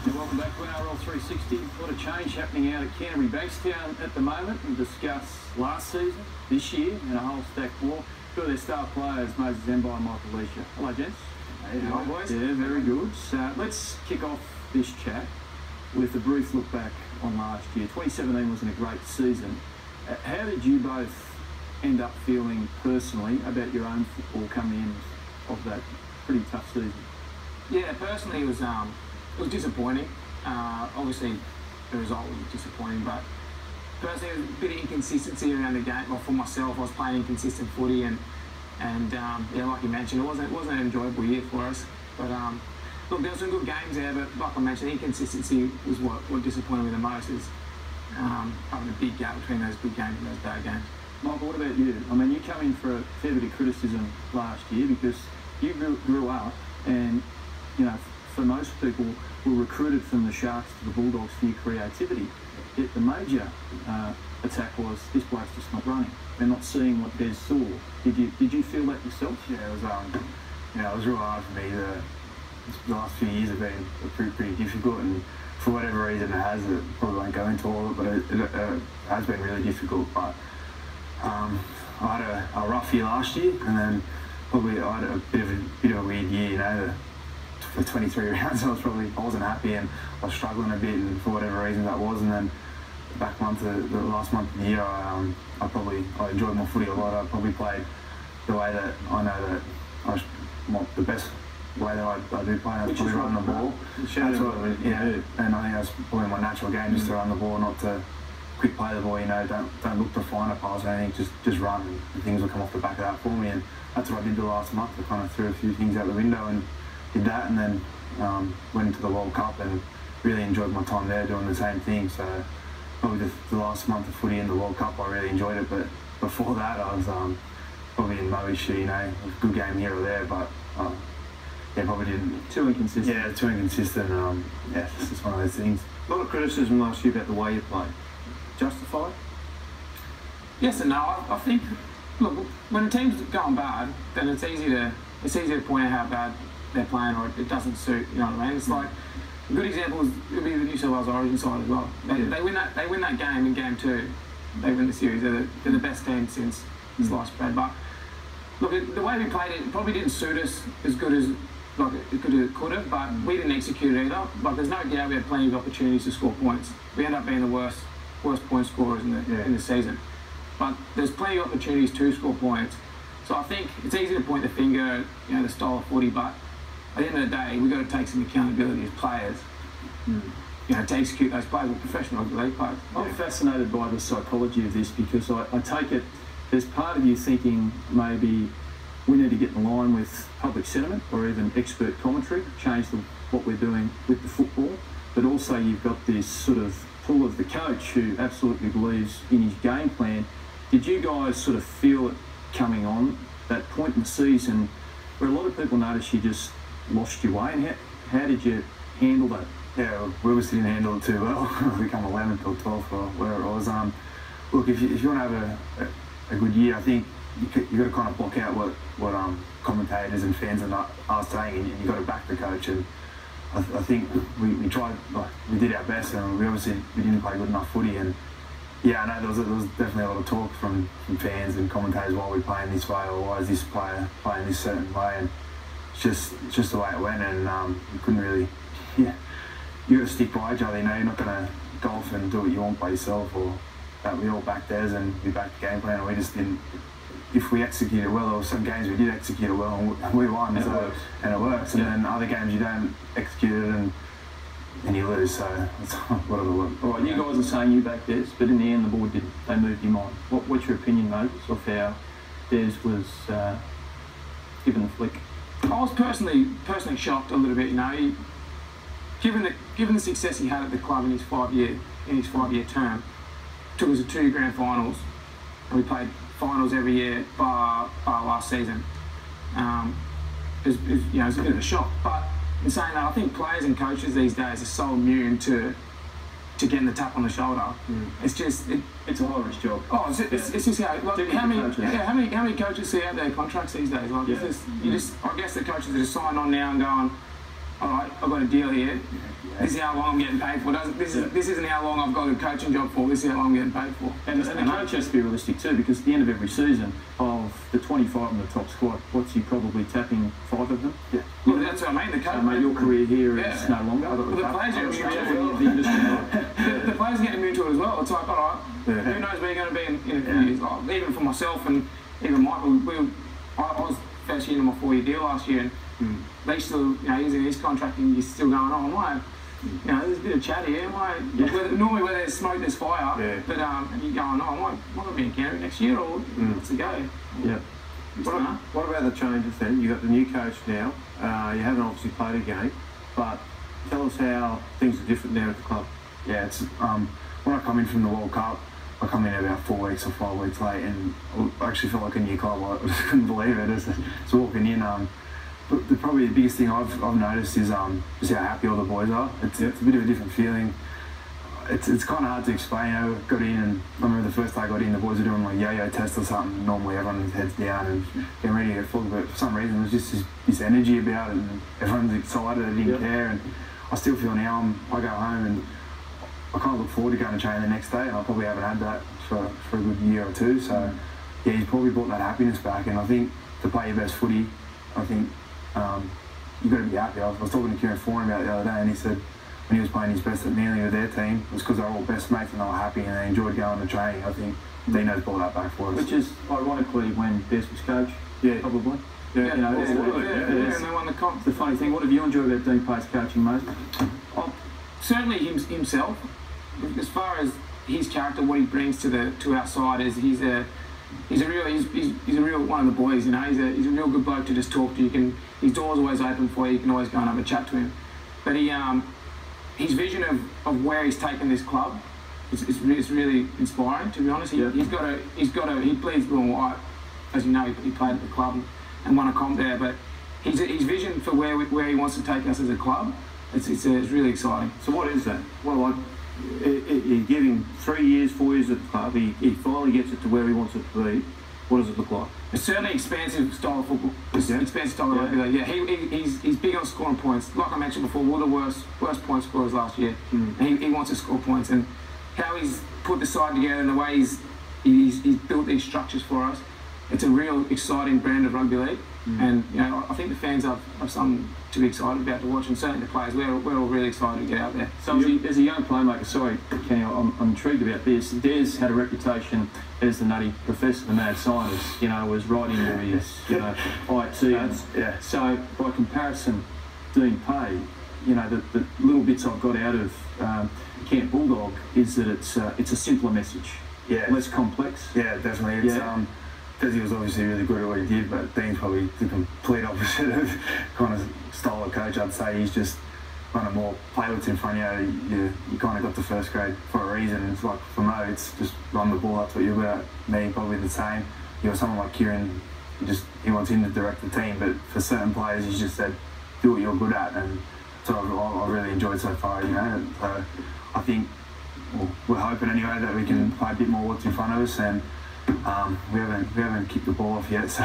And welcome back to NRL 360. A lot of change happening out at Canterbury Bankstown at the moment. We'll discuss last season, this year, and a whole stack more. Two of their star players, Moses Mbye and Michael Lichaa. Hello, gents. Hey, how boys? Yeah, very good. So let's kick off this chat with a brief look back on last year. 2017 wasn't a great season. How did you both end up feeling personally about your own football coming in of that pretty tough season? Yeah, personally it was disappointing. Obviously the result was disappointing, but personally there was a bit of inconsistency around the game. Well, for myself, I was playing inconsistent footy, and yeah, like you mentioned, it wasn't an enjoyable year for us. But look, there were some good games there, but like I mentioned, inconsistency was what disappointed me the most, is having a big gap between those good games and those bad games. Michael, what about you? I mean, you come in for a fair bit of criticism last year because you grew up, and you know, for most people, were recruited from the Sharks to the Bulldogs for your creativity. Yet the major attack was, this bloke's just not running. They're not seeing what Des saw. Did you feel that yourself? Yeah, it was it was real hard for me. The last few years have been pretty difficult, and for whatever reason it has, it probably won't go into all of it, but it has been really difficult. But I had a rough year last year, and then probably I had a bit of a weird year, you know. For 23 rounds, I wasn't happy, and I was struggling a bit, and for whatever reason that was. And then the last month of the year, I enjoyed my footy a lot. I probably played the way that I know that the best way that I do play. Which is run the ball. And I think that's probably my natural game, just to run the ball, not to quick play the ball. You know, don't look to find a pass or anything. Just run, and things will come off the back of that for me. And that's what I did the last month. I kind of threw a few things out the window and did that, and then went into the World Cup and really enjoyed my time there doing the same thing. So probably the last month of footy in the World Cup, I really enjoyed it. But before that, I was probably in Mbye, you know, a good game here or there, but yeah, probably didn't. Too inconsistent. Yeah, too inconsistent. Yeah, it's just one of those things. A lot of criticism last year about the way you played. Justified? Yes and no. I think, look, when a team's going bad, then it's easy to point out how bad they're playing, or it doesn't suit. You know what I mean? It's like a good example would be the New South Wales Origin side as well. They win that game in game 2. They win the series. They're the best team since sliced bread. But look, the way we played it probably didn't suit us as good as it could have. But we didn't execute it either. Like, there's no doubt we had plenty of opportunities to score points. We ended up being the worst point scorers in the season. But there's plenty of opportunities to score points. So I think it's easy to point the finger, you know, the style of footy, but at the end of the day, we've got to take some accountability as players, you know, to execute those plays with professional league players. I'm fascinated by the psychology of this, because I take it there's part of you thinking maybe we need to get in line with public sentiment or even expert commentary, change what we're doing with the football, but also you've got this sort of pull of the coach who absolutely believes in his game plan. Did you guys sort of feel it coming on that point in the season where a lot of people noticed you just lost your way, and how did you handle that? Yeah, we obviously didn't handle it too well. We come 11th or 12th or where it was. Look, if you want to have a good year, I think you got to kind of block out what commentators and fans are saying, and you got to back the coach. And I think we tried, we did our best, and we didn't play good enough footy. And yeah, I know there was definitely a lot of talk from fans and commentators, why we're playing this way, or why is this player playing this certain way. And it's just the way it went, and you couldn't really, you got to stick by each other, you know. You're not going to go off and do what you want by yourself, or that we all backed theirs and we backed the game plan, and we just didn't. If we executed well, or some games we did execute it well, and we won, and it works. And then other games you don't execute it and you lose, so that's what it was. All right, you guys are saying you backed Des, but in the end the board didn't. They moved him on. What's your opinion, Moses, of how Des was given the flick? I was personally shocked a little bit. You know, given the success he had at the club in his 5-year term, took us to 2 grand finals, and we played finals every year bar last season. It's a bit of a shock. But in saying that, I think players and coaches these days are so immune to getting the tap on the shoulder. It's just it's a high-risk job. Oh, it's just how many coaches see out their contracts these days? Like, I guess the coaches are just signing on now and going, all right, I've got a deal here. This is how long I'm getting paid for. This isn't how long I've got a coaching job for. This is how long I'm getting paid for. And the coach has to be realistic too, because at the end of every season, of the 25 in the top squad, what's he probably tapping 5 of them? Yeah. Well, that's what I mean. The coach, mate, your career here is no longer. Well, the players get immune to it as well. The players get immune to it as well. It's like, all right, who knows where you're going to be in a few years? Like, even for myself and even Michael, I was first year in my 4-year deal last year, and they still, he's in his contract and he's still going on. Why? There's a bit of chat here. Normally where there's smoke, there's fire. But and you're going, am I going to be in Canterbury next year, or what's the go? Yeah. What about the changes then? You've got the new coach now. You haven't obviously played a game, but tell us how things are different now at the club. Yeah, it's when I come in from the World Cup, I come in about 4 weeks or 5 weeks late, and I actually felt like a new club. I just couldn't believe it. It's walking in. But probably the biggest thing I've noticed is just how happy all the boys are. It's a bit of a different feeling. It's kind of hard to explain. Got in, and I remember the first day I got in, the boys were doing like yo-yo test or something. Normally everyone's heads down and getting ready to get full, but for some reason there's just this energy about it, and everyone's excited. They didn't care, and I still feel now I go home and I kind of look forward to going to train the next day, and I probably haven't had that for a good year or two. So yeah, he's probably brought that happiness back, and I think to play your best footy, I think you've got to be happy. I was talking to Kieran Foran about it the other day, and he said when he was playing his best at Manly with their team, it was because they were all best mates and they were happy and they enjoyed going to training. I think Dino's brought that back for us. Which is ironically when Des was coach, probably. And they won the comp. It's the funny thing. What have you enjoyed about Dean Pay's coaching, Moses? Certainly himself. As far as his character, what he brings to outsiders, he's a real one of the boys. He's a real good bloke to just talk to. His door's always open for you. You can always go and have a chat to him. But his vision of where he's taken this club is really inspiring. To be honest, he bleeds blue and white. As you know, he played at the club and won a comp there. But his vision for where he wants to take us as a club, it's really exciting. So what is that? Well, you give him 3 years, 4 years at the club. He finally gets it to where he wants it to be. What does it look like? It's certainly expansive style of football. Expansive style of rugby. Yeah, he's big on scoring points. Like I mentioned before, we're the worst point scorers last year. And he wants to score points, and how he's put the side together and the way he's built these structures for us. It's a real exciting brand of rugby league, and I think the fans have something to be excited about to watch, and certainly the players. We're all really excited to get out there. So as a young playmaker, sorry, Kenny, I'm intrigued about this. Des had a reputation as the nutty professor, the mad scientist. Was writing all his IT. So by comparison, Dean Pay, the little bits I've got out of Camp Bulldog is that it's a simpler message. Yeah. Less complex. Yeah, definitely. It's, Desi was obviously really good at what he did, but Dean's probably the complete opposite of kind of style of coach. I'd say he's just kind of more play what's in front of you. You kind of got to first grade for a reason. It's like for Mo, it's just run the ball. That's what you're good at. Me, probably the same. You got someone like Kieran, he wants him to direct the team, but for certain players, he's just said, do what you're good at, and so I've really enjoyed so far. So I think we're hoping anyway that we can play a bit more what's in front of us, and we haven't kicked the ball off yet, so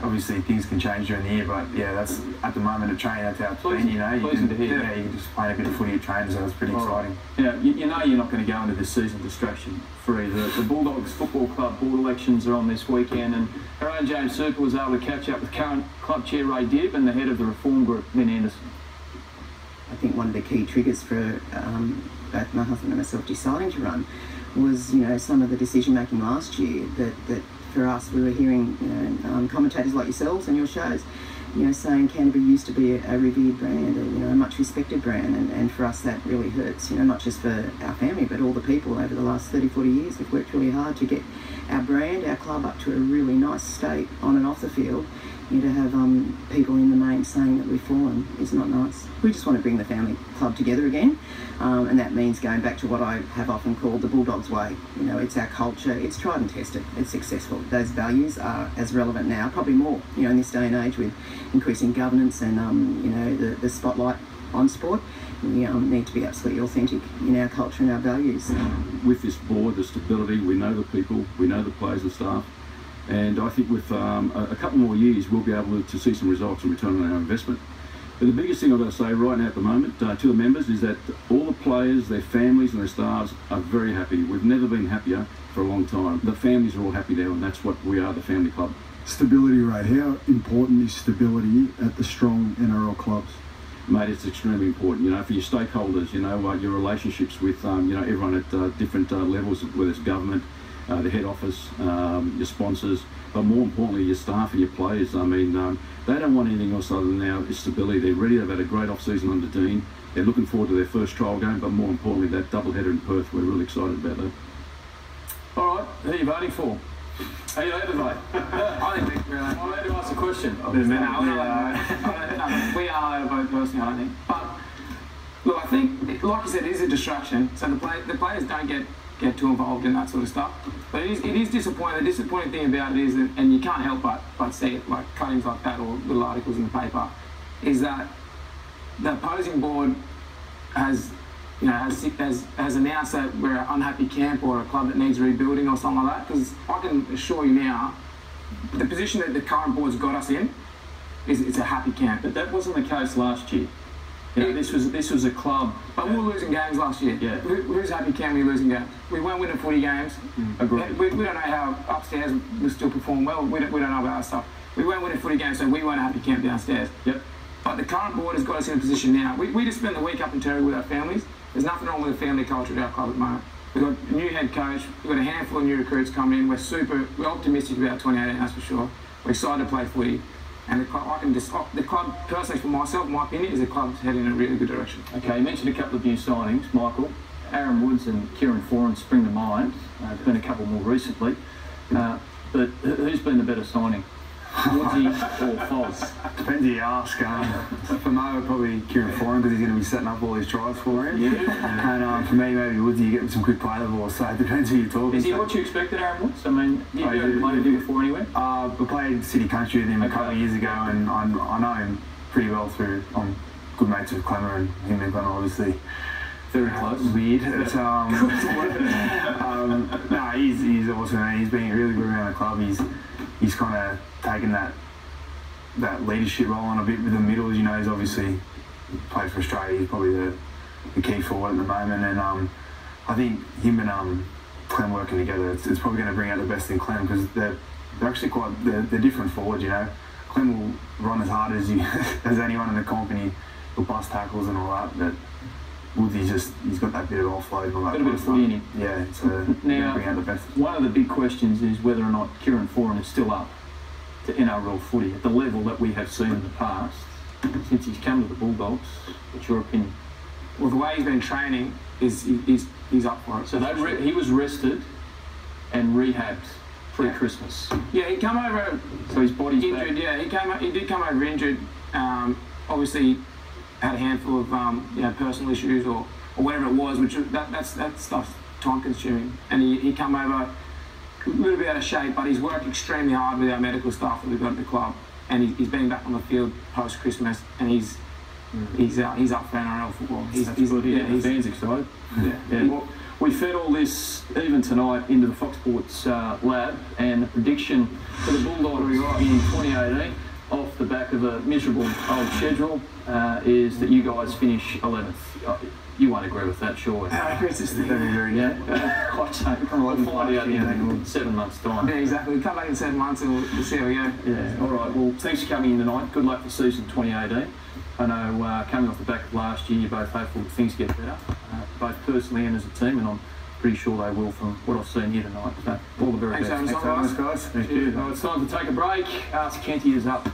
obviously things can change during the year, but yeah, that's at the moment at training, that's how it's been. You can just play a bit of footy at training, so it's pretty exciting. Yeah, you're not going to go into this season distraction free. The Bulldogs Football Club board elections are on this weekend, and our own James Super was able to catch up with current club chair Ray Dibb and the head of the reform group, Lynn Anderson. I think one of the key triggers for both my husband and myself deciding to run was, some of the decision making last year that for us, we were hearing, commentators like yourselves and your shows, saying Canterbury used to be a revered brand, a much respected brand, and for us that really hurts, not just for our family, but all the people over the last 30, 40 years. We've worked really hard to get our brand, our club up to a really nice state on and off the field. To have people in the main saying that we've fallen is not nice. We just want to bring the family club together again, and that means going back to what I have often called the Bulldogs way. It's our culture, it's tried and tested, it's successful. Those values are as relevant now, probably more, in this day and age with increasing governance and, the spotlight on sport. We need to be absolutely authentic in our culture and our values. With this board, the stability, we know the people, we know the players and staff. And I think with a couple more years, we'll be able to see some results and return on our investment. But the biggest thing I've got to say right now at the moment to the members is that all the players, their families and their staffs are very happy. We've never been happier for a long time. The families are all happy now, and that's what we are, the family club. Stability rate. How important is stability at the strong NRL clubs? Mate, it's extremely important, you know, for your stakeholders, you know, your relationships with, you know, everyone at different levels, whether it's government, the head office, your sponsors, but more importantly, your staff and your players. I mean, they don't want anything else other than now is stability. They're ready. They've had a great off-season under Dean. They're looking forward to their first trial game, but more importantly, that doubleheader in Perth. We're really excited about that. All right, who are you voting for? Are you allowed to vote? I think we're I'm allowed to ask a question. we are allowed to vote personally, I don't think. But look, I think, like you said, it is a distraction. So the players don't get too involved in that sort of stuff. But it is disappointing. The disappointing thing about it is, that, and you can't help but see it, like cuttings like that or little articles in the paper, is that the opposing board has announced that we're an unhappy camp or a club that needs rebuilding or something like that. Because I can assure you now, the position that the current board's got us in is it's a happy camp. But that wasn't the case last year. You know, this was a club. But we were losing games last year. Yeah. Who's happy camp we losing games? We weren't winning footy games. Agreed. We don't know how upstairs we still perform well. We don't know about that stuff. We weren't winning footy games, so we weren't a happy camp downstairs. Yep. But the current board has got us in a position now. We just spent the week up in Terry with our families. There's nothing wrong with the family culture at our club at the moment. We've got a new head coach. We've got a handful of new recruits coming in. We're optimistic about 2018, that's for sure. We're excited to play footy. And the club, personally, for myself, my opinion, is the club's heading in a really good direction. Okay, you mentioned a couple of new signings, Michael. Aaron Woods and Kieran Foran spring to mind. There's been a couple more recently. But who's been the better signing? Woodsy or Foz? Depends who you ask. For Mo, probably Kieran Foran, because he's going to be setting up all his tries for him. Yeah. And for me, maybe Woodsy, you get some quick play the ball, so it depends who you're talking to. Is he what you expected, Aaron Woods? I mean, you haven't played with him before anywhere? We played City Country with him a couple of years ago, and I know him pretty well through. I'm good mates with Clemmer, and him and Clemmer obviously very close. Weird. It's, no, he's awesome. He's been really good around the club. He's kind of taken that leadership role on a bit with the middles. You know, he's obviously played for Australia. He's probably the key forward at the moment, and I think him and Clem working together, it's probably going to bring out the best in Clem, because they're actually they're different forwards. You know, Clem will run as hard as anyone in the company. He'll bust tackles and all that. But Woodsy he's got that bit of offload and all that. Got a bit of footy in him. Yeah, so now bring out the best. One of the big questions is whether or not Kieran Foran is still up to NRL footy at the level that we have seen in the past since he's come to the Bulldogs. What's your opinion? Well, the way he's been training he's up for it. So he was rested and rehabbed pre-Christmas. Yeah, he came over. So his body's injured. back. He did come over injured. Obviously, had a handful of personal issues or whatever it was, which that stuff's time consuming. And he come over a little bit out of shape, but he's worked extremely hard with our medical staff that we've got at the club, and he's been back on the field post Christmas, and he's up for NRL football. He's good. Yeah, the fans excited. Yeah. Well, we fed all this even tonight into the Fox Sports lab, and the prediction for the Bulldogs in 2018, off the back of a miserable old schedule, is that you guys finish 11th. You won't agree with that, surely? It's just I don't. We'll find out in 7 months' time. Yeah, exactly. We'll come back in 7 months and we'll see how we go. Yeah, all right. Well, thanks for coming in tonight. Good luck for season 2018. I know coming off the back of last year, you're both hopeful that things get better, both personally and as a team, and I'm pretty sure they will from what I've seen here tonight. So, all the very best. Thanks, Thanks, guys. Thank you. It's time to take a break. Ask Kenty is up.